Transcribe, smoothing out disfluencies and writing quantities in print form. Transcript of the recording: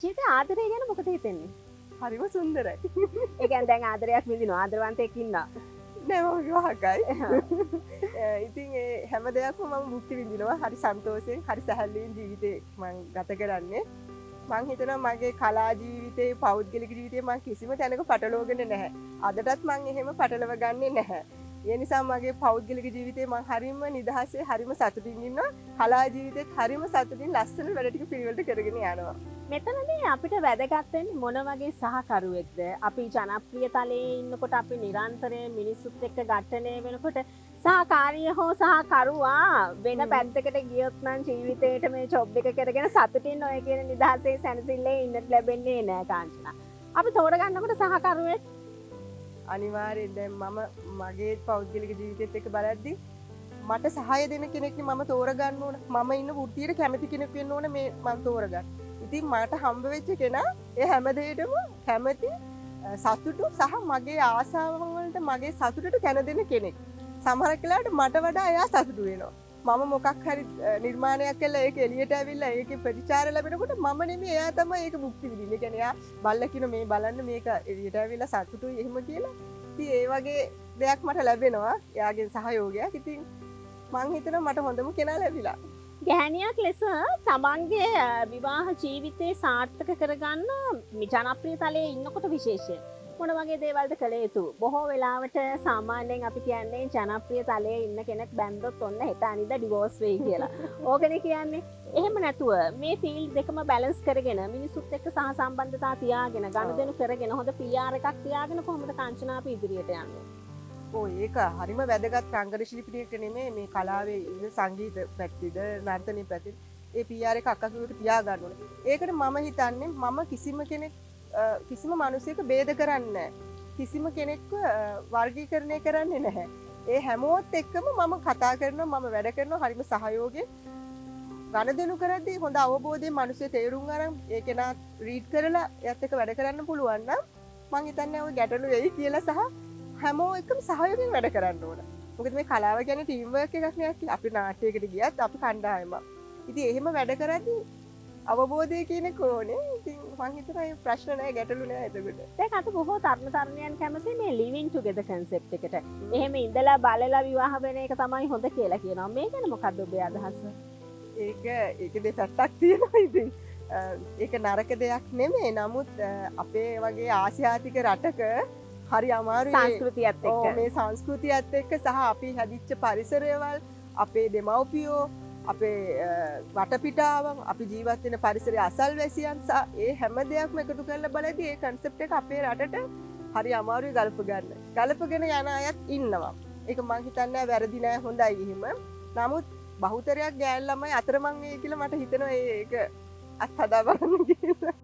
ජීවිතේ ආදරය ගැන මොකද හිතෙන්නේ? හරිම සුන්දරයි. ඒ කියන්නේ දැන් ආදරයක් විඳිනවා ආදරවන්තයෙක් ඉන්නවා. නෑ මම විවාහකයි. ඉතින් ඒ හැම දෙයක්ම මම මුක්ති විඳිනවා. හරි සන්තෝෂයෙන්, හරි සැහැල්ලුවෙන් ජීවිතේ මම ගත කරන්නේ. මං හිතනවා මගේ කලා ජීවිතේ, පෞද්ගලික ජීවිතේ මං කිසිම තැනක පටලවගෙන නැහැ. අදටත් මං එහෙම පටලව ගන්නෙ නැහැ. ඒ නිසා මගේ පෞද්ගලික ජීවිතේ මං හරිම නිදහසේ, හරිම සතුටින් ඉන්නවා. කලා ජීවිතේත් හරිම සතුටින් ලස්සන වැඩ ටික පිළිවෙලට කරගෙන යනවා. මෙතනදී අපිට වැදගත් වෙන්නේ මොන වගේ සහකරුවෙක්ද? අපි ජනප්‍රිය තලයේ ඉන්නකොට අපි නිරන්තරයෙන් මිනිස්සුත් එක්ක ඝට්ටණය වෙනකොට සහකාරිය හෝ සහකරුවා වෙන පැත්තකට ගියොත් නම් ජීවිතේට මේ ජොබ් එක කරගෙන සතුටින් ඔය කියන නිදහසේ සැනසෙල්ලේ ඉන්නත් ලැබෙන්නේ නෑ කාංචනා. අපි තෝරගන්නකොට සහකරුවෙක් අනිවාර්යයෙන් දැන් මම මගේ පෞද්ගලික ජීවිතෙත් එක්ක බලද්දි මට සහාය දෙන කෙනෙක් මම තෝරගන්න ඕන. මම ඉන්න වෘත්තියට කැමති කෙනෙක් වෙන්න ඕන මේ මම තෝරගන්න. ඉතින් මට හම්බ වෙච්ච කෙනා ඒ හැම දෙයකටම කැමති සතුටු සහ මගේ ආසාවන් වලට මගේ සතුටට කැන දෙන කෙනෙක්. සමහර වෙලාවට මට වඩා එයා සතුටු වෙනවා. මම මොකක් හරි නිර්මාණයක් කළා ඒක එළියට ඇවිල්ලා ඒකේ ප්‍රතිචාර ලැබෙනකොට මම නෙමෙයි එයා තමයි ඒක මුක්ති විඳින්නේ. ඒ කියන්නේ එයා බල්ලා කියන මේ බලන්න මේක එළියට ඇවිල්ලා සතුටුයි එහෙම කියලා. ඉතින් ඒ වගේ දෙයක් මට ලැබෙනවා එයාගෙන් සහයෝගයක්. ඉතින් මං හිතනවා මට හොඳම කෙනා ලැබිලා. ගැහණියක් ලෙස තමන්ගේ විවාහ ජීවිතේ සාර්ථක කරගන්න ජනප්‍රිය තලයේ ඉන්නකොට විශේෂයෙන් මොන වගේ දේවල්ද කළ යුතු? බොහෝ වෙලාවට සාමාන්‍යයෙන් අපි කියන්නේ ජනප්‍රිය තලයේ ඉන්න කෙනෙක් බැන්දොත් ඔන්න හෙට අනිද්දා ඩිවෝස් වෙයි කියලා. ඕකනේ කියන්නේ. එහෙම නැතුව මේ ෆීල්ඩ් දෙකම බැලන්ස් කරගෙන මිනිසුත් එක්ක සහසම්බන්ධතා තියාගෙන ගනුදෙනු කරගෙන හොඳ PR එකක් තියාගෙන කොහොමද කාංචනා අපි ඉදිරියට යන්නේ? ඒක හරිම වැදගත් රංගන ශිල්පිනියෙක් නෙමෙයි මේ කලාවේ ඉන්න සංගීත පැත්තේද නර්තනයේ පැත්තේ ඒ PR එක අකසුරට තියා ගන්න ඕනේ. ඒකට මම හිතන්නේ මම කිසිම කෙනෙක් කිසිම මිනිසෙක ભેද කරන්නේ නැහැ. කිසිම කෙනෙක්ව වර්ගීකරණය කරන්නේ නැහැ. ඒ හැමෝත් එක්කම මම කතා කරනවා මම වැඩ කරනවා හරිම සහයෝගයෙන් ගනුදෙනු කරද්දී හොඳ අවබෝධයෙන් මිනිස්සු තේරුම් අරන් ඒක නා රීඩ් කරලා එයත් එක්ක වැඩ කරන්න පුළුවන් නම් මම හිතන්නේ ඔය ගැටලු වෙයි කියලා සහ හැමෝ එකම සහයෝගයෙන් වැඩ කරන්න ඕන. මොකද මේ කලාව කියන්නේ ටීම් වර්ක් එකක් නේ. අපි නාට්‍යයකට ගියත් අපි කණ්ඩායමක්. ඉතින් එහෙම වැඩ කරද්දී අවබෝධය කියනක ඕනේ. ඉතින් මං හිතනවා මේ ප්‍රශ්න නැහැ ගැටලු නැහැ එතකොට. දැන් අද බොහෝ තරුණ තරුණියන් කැමති මේ ලිවිං ටුගෙදර් concept එකට. එහෙම ඉඳලා බලලා විවාහ වෙන එක තමයි හොඳ කියලා කියනවා. මේ ගැන මොකක්ද ඔබේ අදහස? ඒක දෙපැත්තක් තියෙනවා ඉතින්. ඒක නරක දෙයක් නෙමෙයි. නමුත් අපේ වගේ ආසියාතික රටක හරි අමාරුයි සංස්කෘතියත් එක්ක. මේ සංස්කෘතියත් එක්ක සහ අපි හැදිච්ච පරිසරයවල් අපේ දෙමව්පියෝ අපේ වටපිටාවන් අපි ජීවත් වෙන පරිසරයේ අසල්වැසියන් සහ ඒ හැම දෙයක්ම එකතු කරලා බලද්දී ඒ concept එක අපේ රටට හරි අමාරුයි ගලප ගන්න. ගලපගෙන යන අයත් ඉන්නවා. ඒක මං හිතන්නේ වැරදි නෑ හොඳයි එහෙම. නමුත් බහුතරයක් ගෑන් ළමයි අතරමං වෙයි කියලා මට හිතෙනවා ඒක අත්හදා බලන්න කියලා.